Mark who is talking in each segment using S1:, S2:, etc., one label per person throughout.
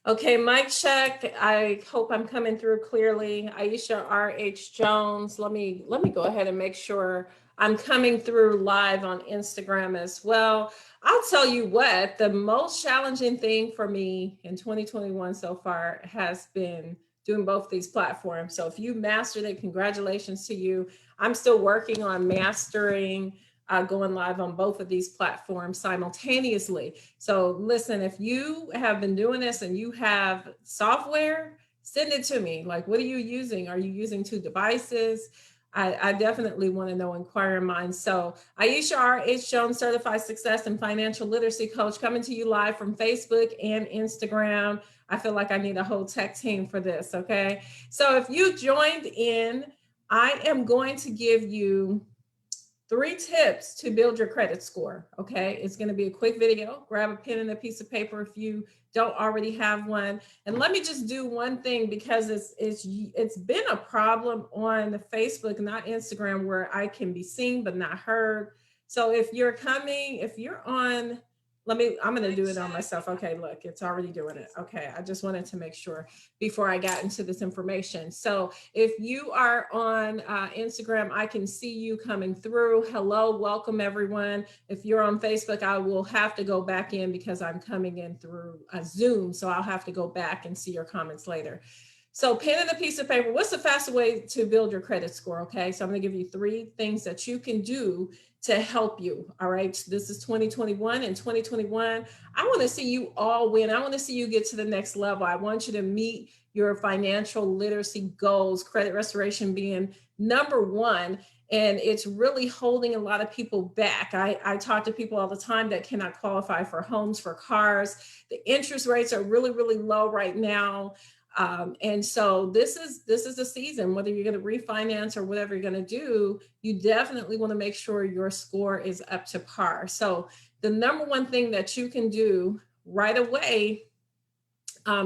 S1: Okay, mic check. I hope I'm coming through clearly. Aisha R.H-Jones. Let me go ahead and make sure I'm coming through live on Instagram as well. I'll tell you what, the most challenging thing for me in 2021 so far has been doing both these platforms. So if you mastered it, congratulations to you. I'm still working on mastering going live on both of these platforms simultaneously. So listen, if you have been doing this and you have software, send it to me. Like, what are you using? Are you using two devices? I definitely want to know inquiring minds. So Aisha R.H.Jones, Certified Success and Financial Literacy Coach, coming to you live from Facebook and Instagram. I feel like I need a whole tech team for this, okay? So if you joined in, I am going to give you 3 tips to build your credit score. Okay, it's going to be a quick video. Grab a pen and a piece of paper if you don't already have one. And let me just do one thing, because it's been a problem on Facebook, not Instagram, where I can be seen but not heard. So if you're on, I'm going to do it on myself. Okay, look, it's already doing it. Okay, I just wanted to make sure before I got into this information. So if you are on Instagram, I can see you coming through. Hello, welcome everyone. If you're on Facebook, I will have to go back in because I'm coming in through Zoom. So I'll have to go back and see your comments later. So pen and a piece of paper. What's the fastest way to build your credit score? Okay, so I'm going to give you 3 things that you can do to help you. All right, this is 2021. And 2021, I want to see you all win. I want to see you get to the next level. I want you to meet your financial literacy goals, credit restoration being number 1. And it's really holding a lot of people back. I talk to people all the time that cannot qualify for homes, for cars. The interest rates are really, really low right now. And so this is the season, whether you're going to refinance or whatever you're going to do, you definitely want to make sure your score is up to par. So the number 1 thing that you can do right away,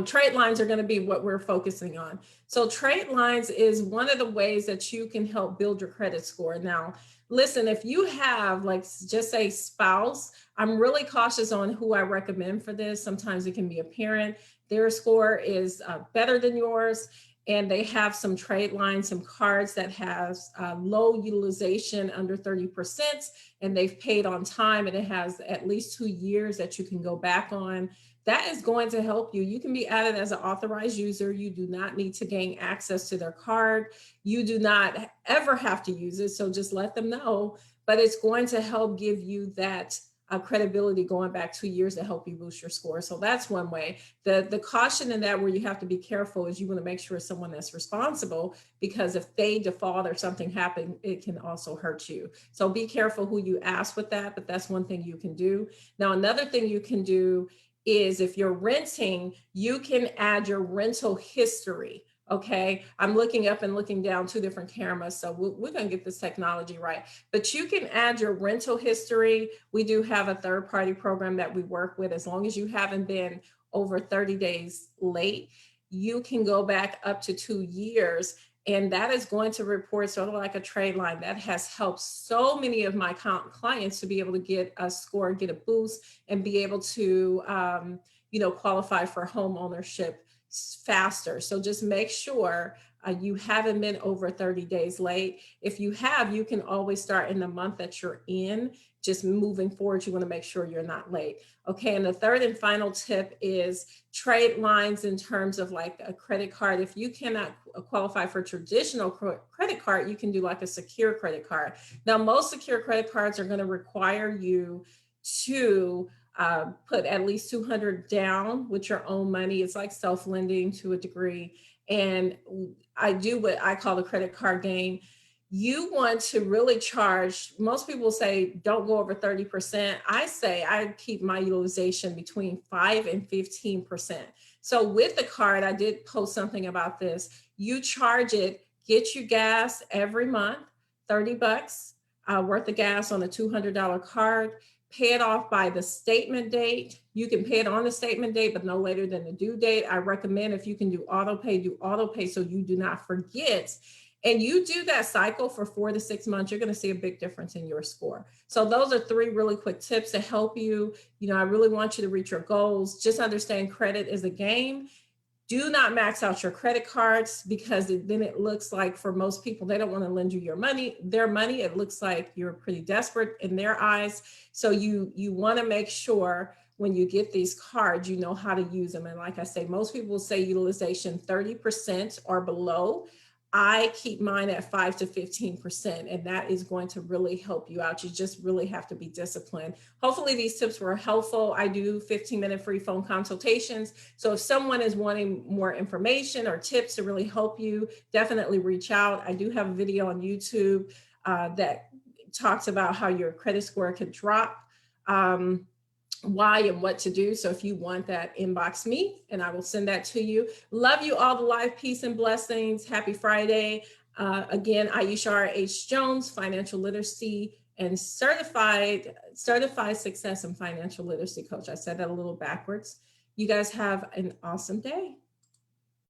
S1: trade lines are going to be what we're focusing on. So trade lines is one of the ways that you can help build your credit score. Now, listen, if you have, like, just say spouse, I'm really cautious on who I recommend for this. Sometimes it can be a parent. Their score is better than yours, and they have some trade lines, some cards that has low utilization under 30%, and they've paid on time, and it has at least 2 years that you can go back on. That is going to help you. You can be added as an authorized user. You do not need to gain access to their card. You do not ever have to use it. So just let them know, but it's going to help give you that credibility going back 2 years to help you boost your score. So that's one way. The caution in that, where you have to be careful, is you want to make sure it's someone that's responsible, because if they default or something happens, it can also hurt you. So be careful who you ask with that, but that's one thing you can do. Now, another thing you can do is, if you're renting, you can add your rental history. Okay, I'm looking up and looking down 2 different cameras, so we're going to get this technology right. But you can add your rental history. We do have a third-party program that we work with. As long as you haven't been over 30 days late, you can go back up to 2 years. And that is going to report sort of like a trade line. That has helped so many of my clients to be able to get a score, get a boost, and be able to, qualify for home ownership faster. So just make sure you haven't been over 30 days late. If you have, you can always start in the month that you're in. Just moving forward, you want to make sure you're not late. Okay, and the third and final tip is trade lines in terms of like a credit card. If you cannot qualify for traditional credit card, you can do like a secure credit card. Now, most secure credit cards are going to require you to put at least 200 down with your own money. It's like self-lending to a degree. And I do what I call the credit card game. You want to really charge, most people say don't go over 30%. I say I keep my utilization between 5 and 15%. So with the card, I did post something about this. You charge it, get you gas every month, 30 bucks worth of gas on a $200 card. Pay it off by the statement date. You can pay it on the statement date, but no later than the due date. I recommend, if you can do auto pay so you do not forget. and you do that cycle for 4 to 6 months, you're going to see a big difference in your score. So those are 3 really quick tips to help you. I really want you to reach your goals. Just understand credit is a game. Do not max out your credit cards, because then it looks like, for most people, they don't want to lend you their money. It looks like you're pretty desperate in their eyes. So you want to make sure when you get these cards, you know how to use them. And like I say, most people say utilization 30% or below. I keep mine at 5 to 15%, and that is going to really help you out. You just really have to be disciplined. Hopefully these tips were helpful. I do 15-minute free phone consultations. So if someone is wanting more information or tips to really help you, definitely reach out. I do have a video on YouTube that talks about how your credit score could drop. Why and what to do. So if you want that, inbox me and I will send that to you. Love you all, the life, peace, and blessings. Happy Friday. Again, Aisha R.H-Jones, financial literacy and certified success and financial literacy coach. I said that a little backwards. You guys have an awesome day.